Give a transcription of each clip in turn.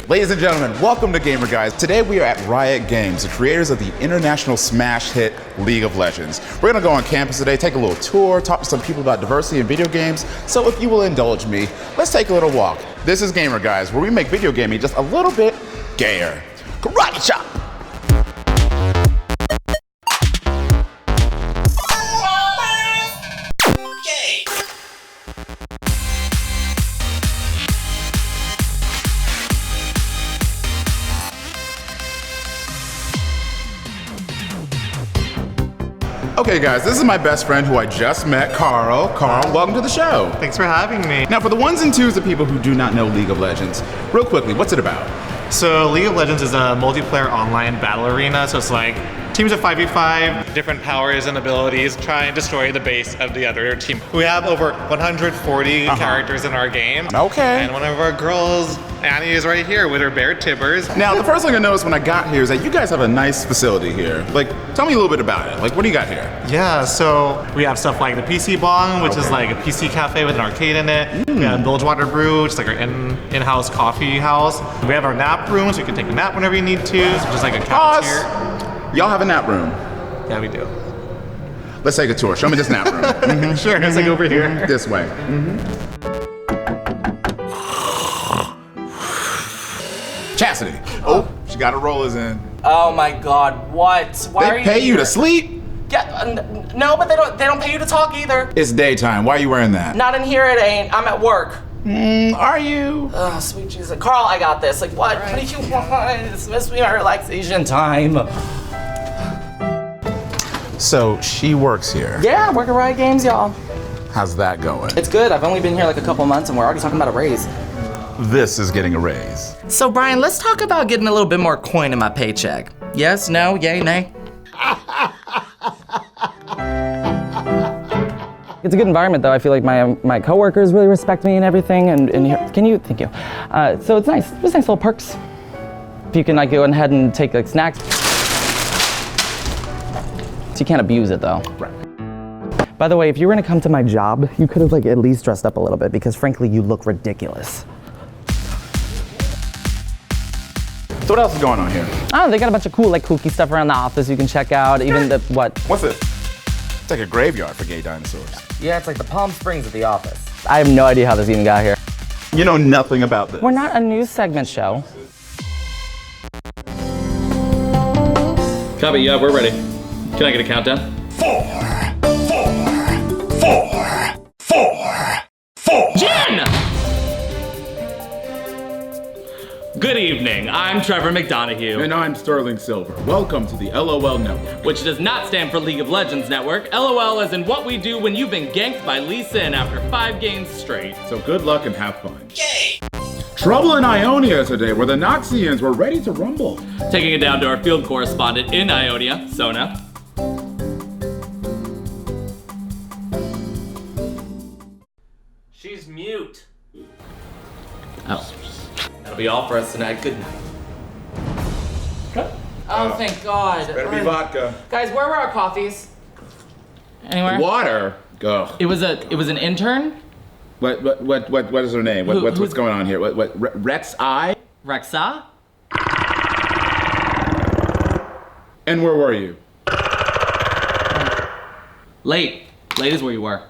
Ladies and gentlemen, welcome to Gaymer, guys. Today we are at Riot Games, the creators of the international smash hit League of Legends. We're gonna go on campus today, take a little tour, talk to some people about diversity in video games. So if you will indulge me, let's take a little walk. This is Gaymer, guys, where we make video gaming just a little bit gayer. Karate chop! Okay guys, this is my best friend who I just met, Carl. Carl, welcome to the show. Thanks for having me. Now for the ones and twos of people who do not know League of Legends, real quickly, what's it about? So League of Legends is a multiplayer online battle arena, so it's like teams of 5v5, different powers and abilities, try and destroy the base of the other team. We have over 140 characters in our game. Okay. And one of our girls, Annie, is right here with her bare tibbers. Now, the first thing I noticed when I got here is that you guys have a nice facility here. Like, tell me a little bit about it. Like, what do you got here? Yeah, so we have stuff like the PC Bong, which is like a PC cafe with an arcade in it. We have Bilgewater Brew, which is like our in-house coffee house. We have our nap room, so you can take a nap whenever you need to, so just like a cafeteria. Y'all have a nap room? Yeah, we do. Let's take a tour. Show me this nap room. Sure, it's like over here. This way. Chastity. Oh, she got her rollers in. Oh my God! What? Why are They you pay you here? to sleep? Yeah, no, but they don't pay you to talk either. It's daytime. Why are you wearing that? Not in here. It ain't. I'm at work. Are you? Oh, sweet Jesus, Carl, I got this. Like, what? What do you want? It's supposed to be my relaxation time. So she works here. Yeah, I'm working Riot Games, y'all. How's that going? It's good. I've only been here like a couple months, and we're already talking about a raise. This is getting a raise. So, Brian, let's talk about getting a little bit more coin in my paycheck. Yes? No? Yay? Nay? It's a good environment, though. I feel like my coworkers really respect me and everything. And here, thank you. So it's nice. There's nice little perks. If you can like go ahead and take like snacks. So you can't abuse it, though. Right. By the way, if you were gonna come to my job, you could have like at least dressed up a little bit because frankly, you look ridiculous. So what else is going on here? Oh, they got a bunch of cool like kooky stuff around the office you can check out. Even the what? What's this? It's like a graveyard for gay dinosaurs. Yeah, it's like the Palm Springs at the office. I have no idea how this even got here. You know nothing about this. We're not a news segment show. Copy, yeah, we're ready. Can I get a countdown? 4. Jen! Good evening, I'm Trevor McDonough. And I'm Sterling Silver. Welcome to the LOL Network. Which does not stand for League of Legends Network. LOL as in what we do when you've been ganked by Lee Sin after 5 games straight. So good luck and have fun. Yay! Trouble in Ionia today, where the Noxians were ready to rumble. Taking it down to our field correspondent in Ionia, Sona. She's mute. Oh. That'll be all for us tonight. Good night. Oh, thank God. Better be vodka. Guys, where were our coffees? Anywhere? Water. Go. It was an intern? What is her name? What's going on here? Rex I? Rexa? And where were you? Late. Late is where you were.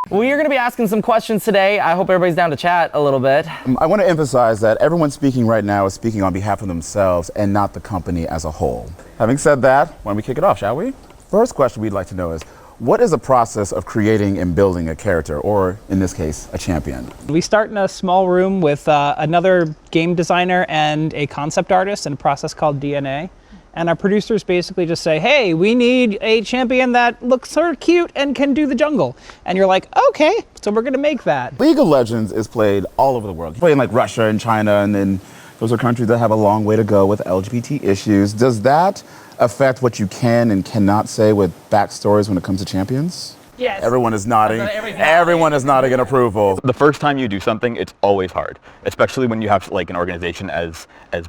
We are going to be asking some questions today. I hope everybody's down to chat a little bit. I want to emphasize that everyone speaking right now is speaking on behalf of themselves and not the company as a whole. Having said that, why don't we kick it off, shall we? First question we'd like to know is, what is the process of creating and building a character, or in this case, a champion? We start in a small room with another game designer and a concept artist in a process called DNA. And our producers basically just say, hey, we need a champion that looks sort of cute and can do the jungle. And you're like, okay, so we're gonna make that. League of Legends is played all over the world. You play in like Russia and China, and then those are countries that have a long way to go with LGBT issues. Does that affect what you can and cannot say with backstories when it comes to champions? Yes. Everyone is nodding. Everyone is nodding in approval. The first time you do something, it's always hard, especially when you have like an organization as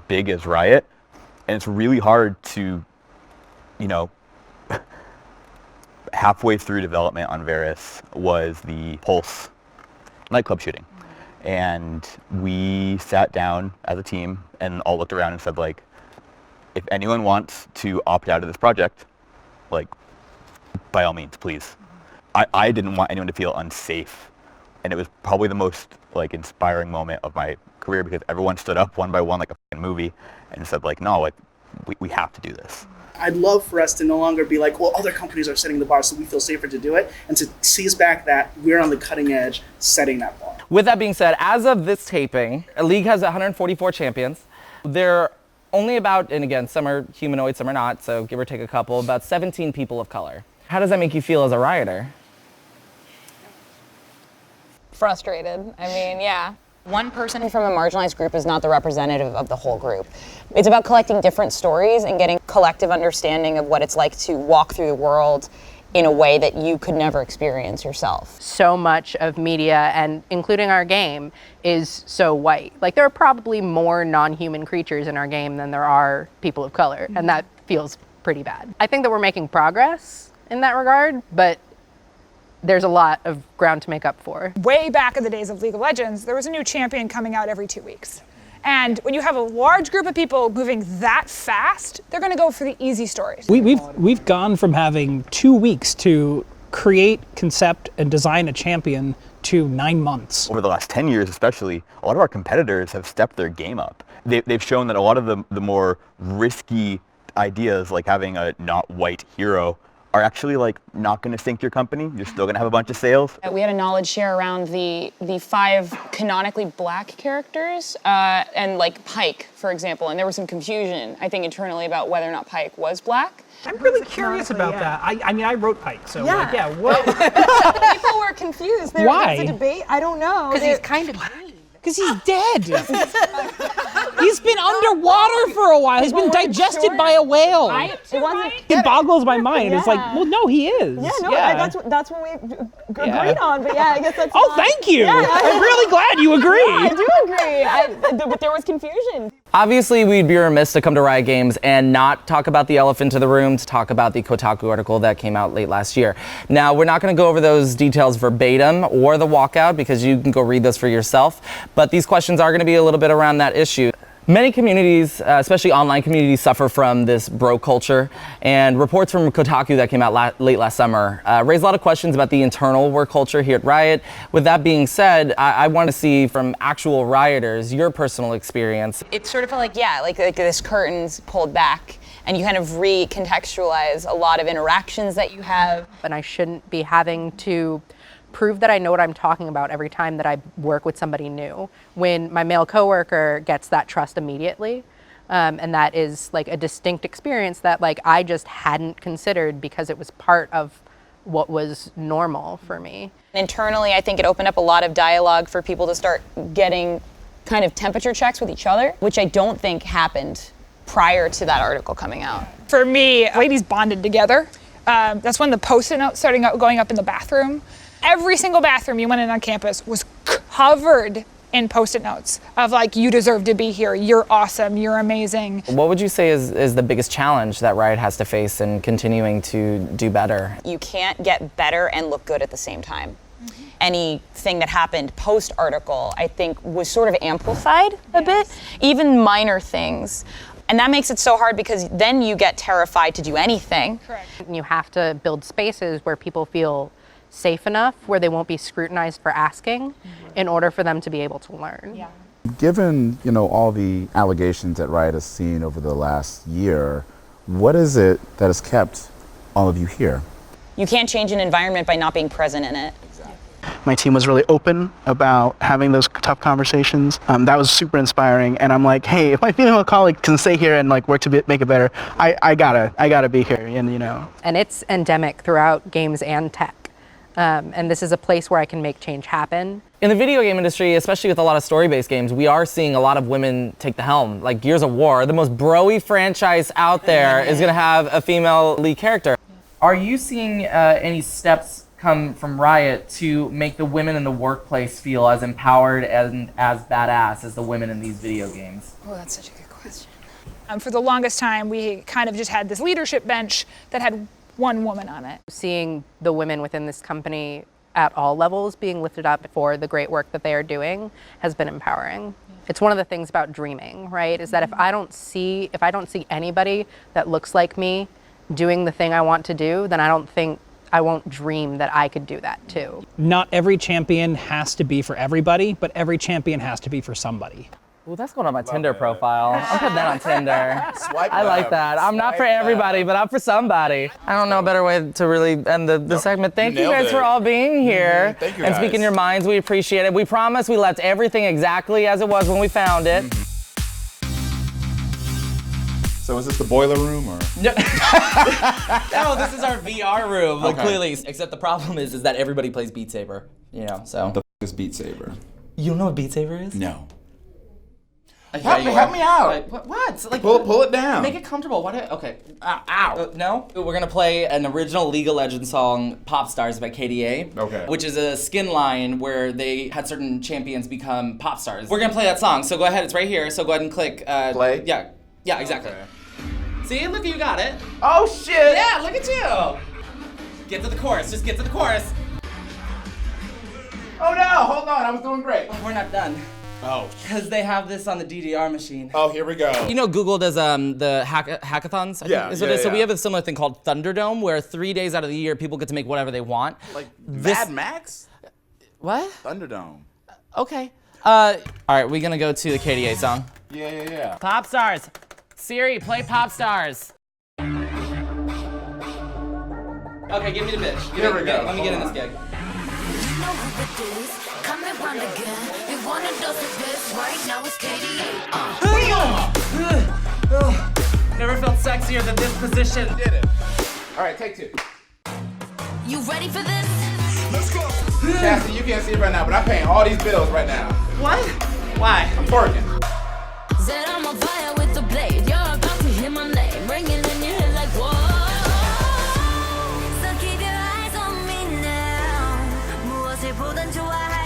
big as Riot. And it's really hard to, you know, halfway through development on Varus was the Pulse nightclub shooting. And we sat down as a team and all looked around and said, like, if anyone wants to opt out of this project, like, by all means, please. I didn't want anyone to feel unsafe. And it was probably the most, like, inspiring moment of my career because everyone stood up one by one like a fucking movie and said, like, no, like, we have to do this. I'd love for us to no longer be like, well, other companies are setting the bar so we feel safer to do it, and to seize back that we're on the cutting edge setting that bar. With that being said, as of this taping, a league has 144 champions. They're only about, and again, some are humanoid, some are not, so give or take a couple, about 17 people of color. How does that make you feel as a Rioter? Frustrated. I mean, yeah. One person from a marginalized group is not the representative of the whole group. It's about collecting different stories and getting collective understanding of what it's like to walk through the world in a way that you could never experience yourself. So much of media, and including our game, is so white. Like, there are probably more non-human creatures in our game than there are people of color, and that feels pretty bad. I think that we're making progress in that regard, but there's a lot of ground to make up for. Way back in the days of League of Legends, there was a new champion coming out every 2 weeks. And when you have a large group of people moving that fast, they're gonna go for the easy stories. We've gone from having 2 weeks to create, concept, and design a champion to 9 months. Over the last 10 years especially, a lot of our competitors have stepped their game up. They've shown that a lot of the more risky ideas, like having a not white hero, are actually like not going to sink your company. You're still going to have a bunch of sales. We had a knowledge share around the 5 canonically black characters and like Pike, for example, and there was some confusion, I think, internally about whether or not Pike was black. I'm really curious about that. I mean, I wrote Pike, so like, yeah, what? People were confused. Why? There was a debate. I don't know. Because he's kind of green. Because he's dead. He's been underwater for a while. He's been digested by a whale. It boggles my mind. It's like, well, no, he is. Yeah, no, that's what we agreed on. But yeah, I guess that's. Oh, thank you. Yeah. I'm really glad you agree. Yeah, I do agree. But there was confusion. Obviously, we'd be remiss to come to Riot Games and not talk about the elephant in the room, to talk about the Kotaku article that came out late last year. Now, we're not going to go over those details verbatim or the walkout because you can go read those for yourself, but these questions are going to be a little bit around that issue. Many communities, especially online communities, suffer from this bro culture, and reports from Kotaku that came out late last summer raised a lot of questions about the internal work culture here at Riot. With that being said, I want to see from actual Rioters your personal experience. It sort of felt like, like this curtain's pulled back, and you kind of recontextualize a lot of interactions that you have. And I shouldn't be having to prove that I know what I'm talking about every time that I work with somebody new. When my male coworker gets that trust immediately, and that is like a distinct experience that like I just hadn't considered because it was part of what was normal for me. Internally, I think it opened up a lot of dialogue for people to start getting kind of temperature checks with each other, which I don't think happened prior to that article coming out. For me, ladies bonded together. That's when the Post-it notes started going up in the bathroom. Every single bathroom you went in on campus was covered in Post-it notes of like, you deserve to be here, you're awesome, you're amazing. What would you say is the biggest challenge that Riot has to face in continuing to do better? You can't get better and look good at the same time. Anything that happened post-article, I think, was sort of amplified a bit, even minor things. And that makes it so hard because then you get terrified to do anything. Correct. You have to build spaces where people feel safe enough, where they won't be scrutinized for asking, in order for them to be able to learn. Yeah. Given, all the allegations that Riot has seen over the last year, what is it that has kept all of you here? You can't change an environment by not being present in it. My team was really open about having those tough conversations. That was super inspiring, and I'm like, hey, if my female colleague can stay here and like work to make it better, I gotta be here, and And it's endemic throughout games and tech. And this is a place where I can make change happen. In the video game industry, especially with a lot of story-based games, we are seeing a lot of women take the helm. Like Gears of War, the most bro-y franchise out there, is going to have a female lead character. Are you seeing any steps come from Riot to make the women in the workplace feel as empowered and as badass as the women in these video games? Oh, that's such a good question. For the longest time, we kind of just had this leadership bench that had one woman on it. Seeing the women within this company at all levels being lifted up for the great work that they are doing has been empowering. It's one of the things about dreaming, right? Is that if I don't see anybody that looks like me doing the thing I want to do, then I won't dream that I could do that too. Not every champion has to be for everybody, but every champion has to be for somebody. Ooh, that's going on my Tinder profile. I'm putting that on Tinder. Swipe I like left. that. I'm not for Swipe everybody, but I'm for somebody. I don't know a better way to really end the segment. Thank you nailed guys it. for all being here. Thank you and guys. speaking your minds, we appreciate it. We promise we left everything exactly as it was when we found it. So is this the boiler room or? No, this is our VR room, like, Okay. clearly. Except the problem is that everybody plays Beat Saber, you know, so. The f is Beat Saber? You don't know what Beat Saber is? No. Okay, Help me out. Like, what? Like, Pull it down. Make it comfortable. Okay. Ow. No? We're gonna play an original League of Legends song, Pop Stars by KDA. Okay. Which is a skin line where they had certain champions become pop stars. We're gonna play that song, so go ahead, it's right here. So go ahead and click. Play? Yeah, exactly. Okay. See, look, you got it. Oh shit! Yeah, look at you. Get to the chorus, just get to the chorus. Oh no! Hold on, I was doing great. We're not done. Oh. Because they have this on the DDR machine. Oh, here we go. You know, Google does the hackathons. I think is what it is. So we have a similar thing called Thunderdome, where 3 days out of the year people get to make whatever they want. Like Mad Max? What? Thunderdome. Okay. All right, we're gonna go to the KDA song. Yeah. Pop Stars. Siri, play Pop Stars. Okay, give me the bitch. Here we go. Let me get in this gig. Never felt sexier than this position. Did it. All right, take two. You ready for this? Let's go. Cassie, you can't see it right now, but I'm paying all these bills right now. What? Why? I'm twerking. Said I'm on fire with the blade. You're about to hear my name ringing in your head like whoa. So keep your eyes on me now. 무엇을 보든 좋아해.